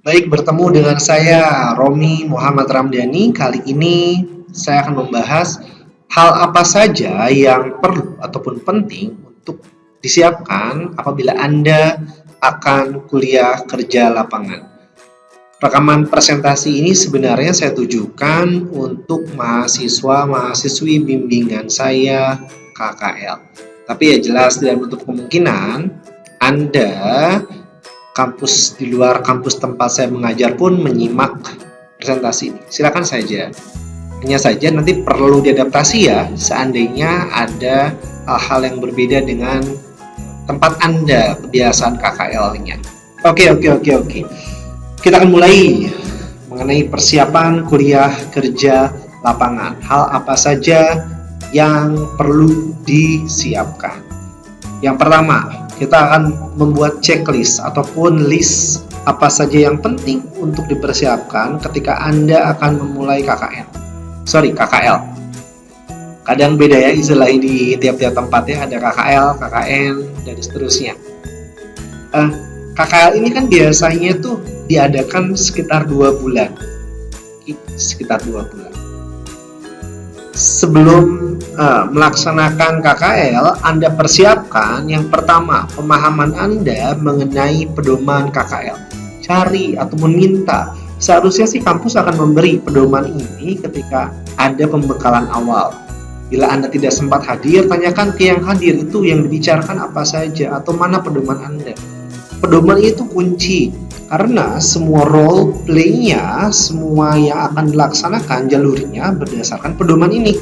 Baik, bertemu dengan saya Romi Muhammad Ramdhani. Kali ini saya akan membahas hal apa saja yang perlu ataupun penting untuk disiapkan apabila Anda akan kuliah kerja lapangan. Rekaman presentasi ini sebenarnya saya tujukan untuk mahasiswa-mahasiswi bimbingan saya KKL. Tapi ya jelas tidak menutup kemungkinan Anda kampus di luar kampus tempat saya mengajar pun menyimak presentasi ini. Silakan saja. Hanya saja nanti perlu diadaptasi ya, seandainya ada hal-hal yang berbeda dengan tempat Anda, kebiasaan KKL-nya. Oke. Kita akan mulai mengenai persiapan kuliah kerja lapangan. Hal apa saja yang perlu disiapkan? Yang pertama, kita akan membuat checklist ataupun list apa saja yang penting untuk dipersiapkan ketika Anda akan memulai KKL. Kadang beda ya istilah di tiap-tiap tempat ya, ada KKL, KKN, dan seterusnya. KKL ini kan biasanya tuh diadakan sekitar 2 bulan. Sebelum melaksanakan KKL, Anda persiapkan yang pertama, pemahaman Anda mengenai pedoman KKL. Cari ataupun minta. Seharusnya sih kampus akan memberi pedoman ini ketika ada pembekalan awal. Bila Anda tidak sempat hadir, tanyakan ke yang hadir itu yang dibicarakan apa saja atau mana pedoman Anda. Pedoman itu kunci. Karena semua role play-nya, semua yang akan dilaksanakan jalurnya berdasarkan pedoman ini.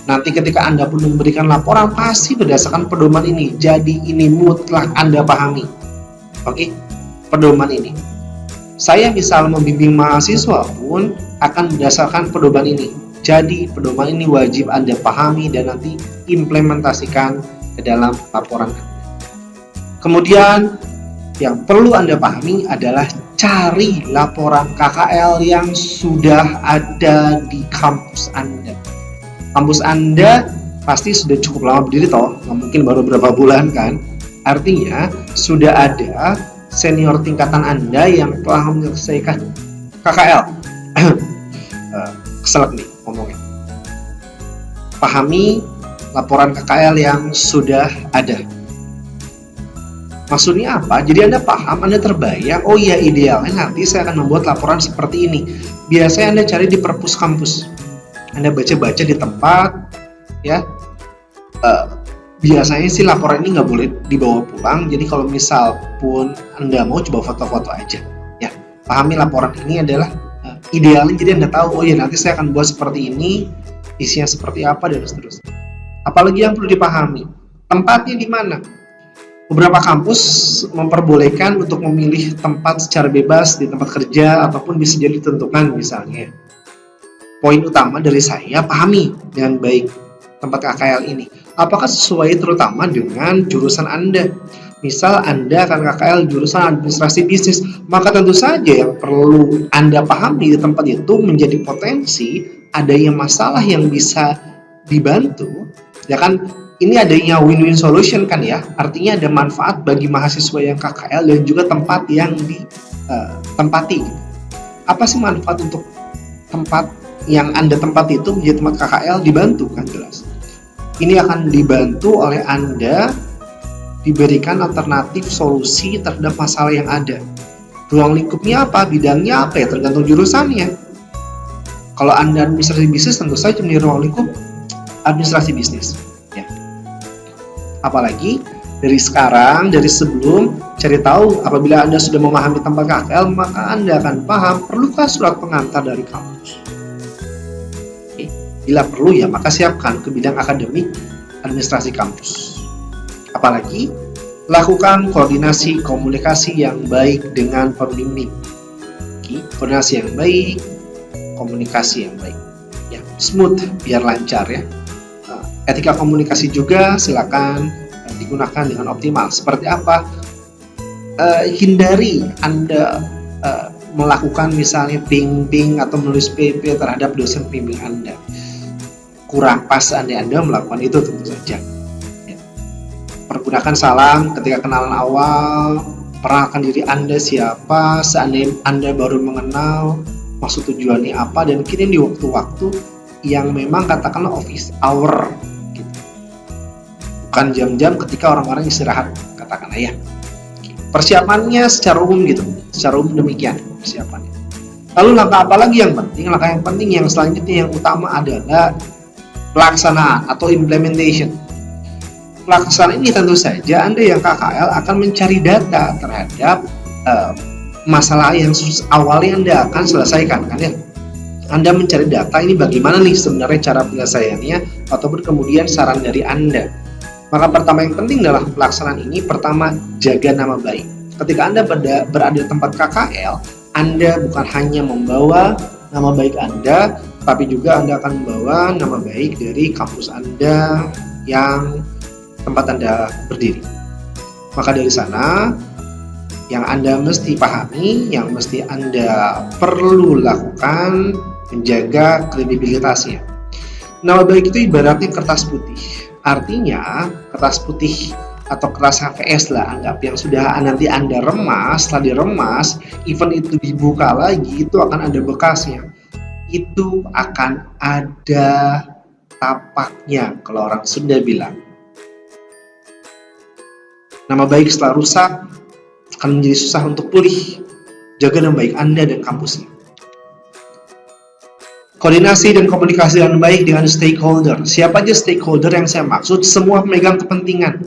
Nanti ketika Anda pun memberikan laporan pasti berdasarkan pedoman ini. Jadi ini mutlak Anda pahami. Oke, pedoman ini. Saya misal membimbing mahasiswa pun akan berdasarkan pedoman ini. Jadi pedoman ini wajib Anda pahami dan nanti implementasikan ke dalam laporan Anda. Kemudian yang perlu Anda pahami adalah cari laporan KKL yang sudah ada di kampus Anda. Kampus Anda pasti sudah cukup lama berdiri toh, nggak mungkin baru berapa bulan kan. Artinya sudah ada senior tingkatan Anda yang telah menyelesaikan KKL. Keselak nih ngomongnya. Pahami laporan KKL yang sudah ada. Maksudnya apa? Jadi Anda paham, Anda terbayang, oh iya idealnya nanti saya akan membuat laporan seperti ini. Biasanya Anda cari di perpus kampus. Anda baca-baca di tempat, ya. Biasanya sih laporan ini nggak boleh dibawa pulang. Jadi kalau misal pun Anda mau, coba foto-foto aja. Ya, pahami laporan ini adalah idealnya. Jadi Anda tahu, oh iya nanti saya akan buat seperti ini, isinya seperti apa dan seterusnya. Apalagi yang perlu dipahami, tempatnya di mana? Beberapa kampus memperbolehkan untuk memilih tempat secara bebas di tempat kerja ataupun bisa jadi ditentukan misalnya. Poin utama dari saya, pahami dengan baik tempat KKL ini. Apakah sesuai terutama dengan jurusan Anda? Misal Anda akan KKL jurusan administrasi bisnis, maka tentu saja yang perlu Anda pahami di tempat itu menjadi potensi adanya masalah yang bisa dibantu, ya kan? Ini adanya win-win solution kan ya, artinya ada manfaat bagi mahasiswa yang KKL dan juga tempat yang ditempati. Apa sih manfaat untuk tempat yang Anda tempati itu menjadi tempat KKL? Dibantu kan jelas. Ini akan dibantu oleh Anda diberikan alternatif solusi terhadap masalah yang ada. Ruang lingkupnya apa? Bidangnya apa ya? Tergantung jurusannya. Kalau Anda administrasi bisnis tentu saja menjadi ruang lingkup administrasi bisnis. Apalagi dari sekarang, dari sebelum, cari tahu apabila Anda sudah memahami tempat KKL, maka Anda akan paham perlukah surat pengantar dari kampus. Oke. Bila perlu ya, maka siapkan ke bidang akademik administrasi kampus. Apalagi lakukan koordinasi komunikasi yang baik dengan pembimbing. Oke. Koordinasi yang baik, komunikasi yang baik. Ya, smooth biar lancar ya. Etika komunikasi juga silakan digunakan dengan optimal. Seperti apa? Hindari Anda melakukan misalnya ping-ping atau menulis PP terhadap dosen pembimbing Anda. Kurang pas Anda melakukan itu tentu saja. Pergunakan salam ketika kenalan awal, perkenalkan diri Anda siapa, seandainya Anda baru mengenal maksud tujuannya apa, dan kirim di waktu-waktu yang memang katakanlah office hour gitu. Bukan jam-jam ketika orang-orang istirahat, katakanlah ya. Persiapannya secara umum gitu, secara umum demikian persiapannya. Lalu langkah apa lagi yang penting? Langkah yang penting yang selanjutnya yang utama adalah pelaksanaan atau implementation. Pelaksanaan ini tentu saja Anda yang KKL akan mencari data terhadap masalah yang awalnya Anda akan selesaikan, kan ya. Anda mencari data ini bagaimana nih sebenarnya cara penyelesaiannya, ataupun kemudian saran dari Anda. Maka pertama yang penting dalam pelaksanaan ini, pertama jaga nama baik. Ketika Anda berada di tempat KKL, Anda bukan hanya membawa nama baik Anda, tapi juga Anda akan membawa nama baik dari kampus Anda yang tempat Anda berdiri. Maka dari sana, yang Anda mesti pahami, yang mesti Anda perlu lakukan, menjaga kredibilitasnya. Nama baik itu ibaratnya kertas putih. Artinya, kertas putih atau kertas HVS lah, anggap yang sudah nanti Anda remas, setelah diremas, event itu dibuka lagi, itu akan ada bekasnya. Itu akan ada tapaknya, kalau orang Sunda bilang. Nama baik setelah rusak akan menjadi susah untuk pulih. Jaga nama baik Anda dan kampusnya. Koordinasi dan komunikasi yang baik dengan stakeholder. Siapa aja stakeholder yang saya maksud? Semua pemegang kepentingan.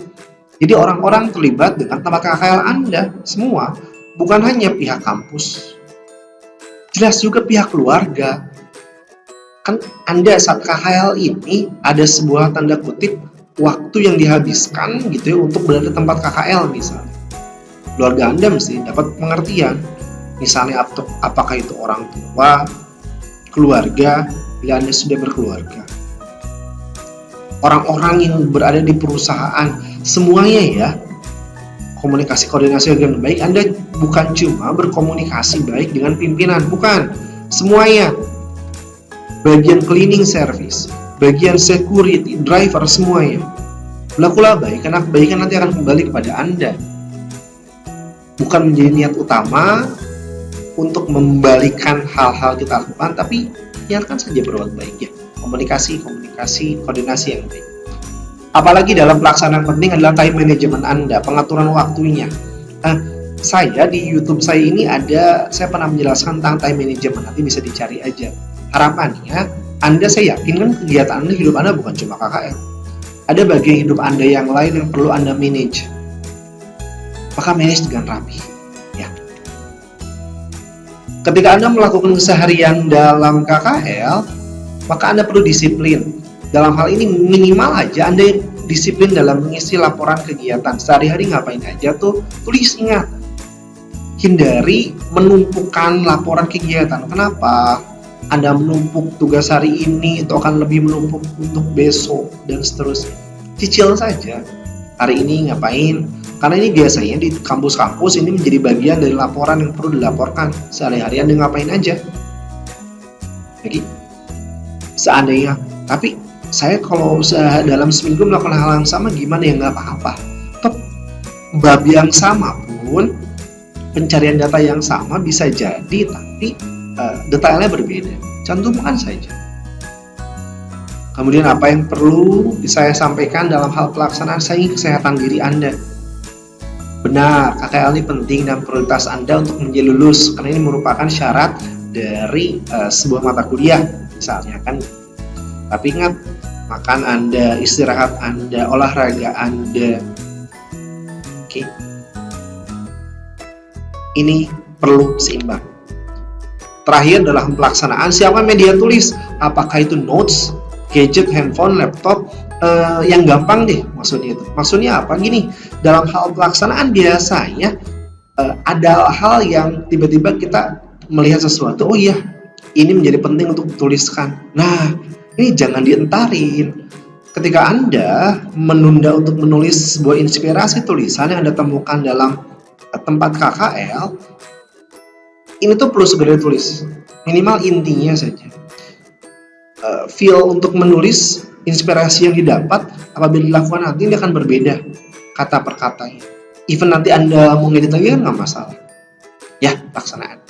Jadi orang-orang terlibat dengan tempat KKL Anda, semua. Bukan hanya pihak kampus. Jelas juga pihak keluarga. Kan Anda saat KKL ini ada sebuah tanda kutip waktu yang dihabiskan gitu ya untuk berada di tempat KKL misalnya. Keluarga Anda mesti dapat pengertian. Misalnya apakah itu orang tua, keluarga, bila Anda sudah berkeluarga. Orang-orang yang berada di perusahaan, semuanya ya, komunikasi koordinasi dengan baik. Anda bukan cuma berkomunikasi baik dengan pimpinan, bukan. Semuanya. Bagian cleaning service, bagian security, driver, semuanya. Berlakulah baik, karena kebaikan nanti akan kembali kepada Anda. Bukan menjadi niat utama untuk membalikan hal-hal kita lakukan, tapi niatkan saja berbuat baik ya. Komunikasi, koordinasi yang baik. Apalagi dalam pelaksanaan penting adalah time management Anda, pengaturan waktunya. Saya di YouTube saya ini saya pernah menjelaskan tentang time management, nanti bisa dicari aja. Harapannya, saya yakin kan kegiatan Anda, hidup Anda bukan cuma KKL. Ada bagian hidup Anda yang lain yang perlu Anda manage. Maka manage dengan rapi. Ya. Ketika Anda melakukan keseharian dalam KKL, maka Anda perlu disiplin. Dalam hal ini minimal aja Anda disiplin dalam mengisi laporan kegiatan. Sehari-hari ngapain aja tuh, tulis, ingat. Hindari menumpukan laporan kegiatan. Kenapa? Anda menumpuk tugas hari ini, itu akan lebih menumpuk untuk besok, dan seterusnya. Cicil saja. Hari ini ngapain? Karena ini biasanya di kampus-kampus ini menjadi bagian dari laporan yang perlu dilaporkan. Sehari-hari Anda ngapain aja. Jadi, seandainya, tapi saya kalau dalam seminggu melakukan hal yang sama, gimana ya, nggak apa-apa. Tetap bab yang sama pun, pencarian data yang sama bisa jadi, tapi detailnya berbeda. Cantumkan saja. Kemudian apa yang perlu saya sampaikan dalam hal pelaksanaan kesehatan diri Anda. Benar, KKL ini penting dan prioritas Anda untuk menjadi lulus, karena ini merupakan syarat dari sebuah mata kuliah misalnya kan. Tapi ingat, makan Anda, istirahat Anda, olahraga Anda. Oke. Ini perlu seimbang. Terakhir dalam pelaksanaan, siapa media tulis? Apakah itu notes, gadget, handphone, laptop, yang gampang deh maksudnya itu. Maksudnya apa? Gini, dalam hal pelaksanaan biasanya ada hal yang tiba-tiba kita melihat sesuatu, oh iya, ini menjadi penting untuk dituliskan. Nah, ini jangan dientarin. Ketika Anda menunda untuk menulis sebuah inspirasi tulisan yang Anda temukan dalam tempat KKL, ini tuh perlu segera ditulis, minimal intinya saja. Feel untuk menulis inspirasi yang didapat apabila dilakukan nanti ini akan berbeda kata per katanya. Even nanti Anda mau ngedit lagi kan nggak masalah. Ya, laksanaan.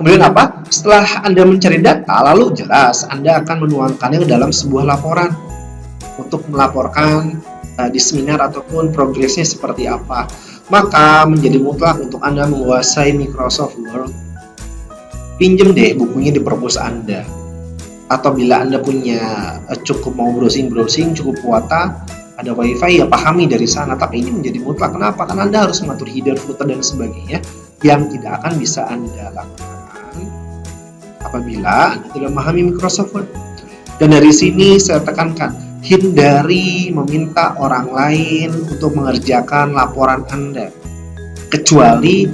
Kemudian apa? Setelah Anda mencari data, lalu jelas Anda akan menuangkannya ke dalam sebuah laporan untuk melaporkan di seminar ataupun progresnya seperti apa. Maka menjadi mutlak untuk Anda menguasai Microsoft Word. Pinjem deh bukunya di perpus Anda. Atau bila Anda punya cukup mau browsing, cukup kuota, ada wifi, ya pahami dari sana. Tapi ini menjadi mutlak. Kenapa? Karena Anda harus mengatur header, footer, dan sebagainya yang tidak akan bisa Anda lakukan apabila Anda tidak memahami Microsoft Word. Dan dari sini saya tekankan, hindari meminta orang lain untuk mengerjakan laporan Anda. Kecuali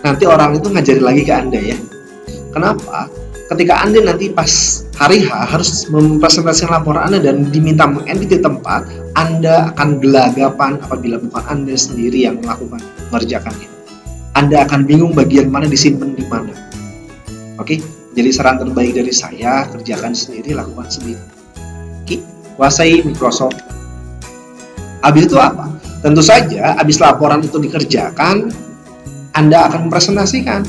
nanti orang itu ngajari lagi ke Anda ya. Kenapa? Ketika Anda nanti pas hari H harus mempresentasikan laporan Anda dan diminta mengedit di tempat, Anda akan gelagapan apabila bukan Anda sendiri yang melakukan mengerjakannya. Anda akan bingung bagian mana disimpan di mana. Oke? Jadi saran terbaik dari saya, kerjakan sendiri, lakukan sendiri. Oke, kuasai Microsoft. Habis itu apa? Tentu saja, habis laporan itu dikerjakan, Anda akan mempresentasikan.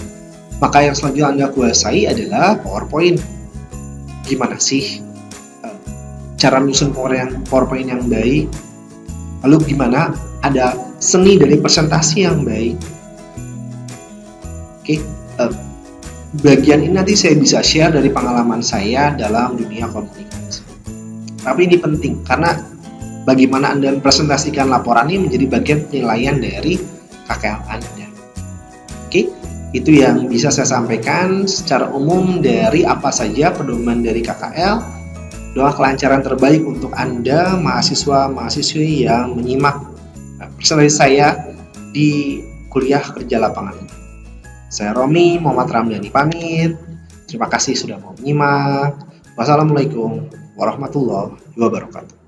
Maka yang selanjutnya Anda kuasai adalah PowerPoint. Gimana sih cara menyusun PowerPoint yang baik? Lalu gimana ada seni dari presentasi yang baik? Oke, bagian ini nanti saya bisa share dari pengalaman saya dalam dunia komunikasi. Tapi ini penting karena bagaimana Anda mempresentasikan laporan ini menjadi bagian penilaian dari KKL Anda. Oke, itu yang bisa saya sampaikan secara umum dari apa saja pedoman dari KKL. Doa kelancaran terbaik untuk Anda mahasiswa-mahasiswi yang menyimak presentasi saya di kuliah kerja lapangan. Saya Romi Muhammad Ramdhani pamit. Terima kasih sudah mau menyimak. Wassalamualaikum warahmatullahi wabarakatuh.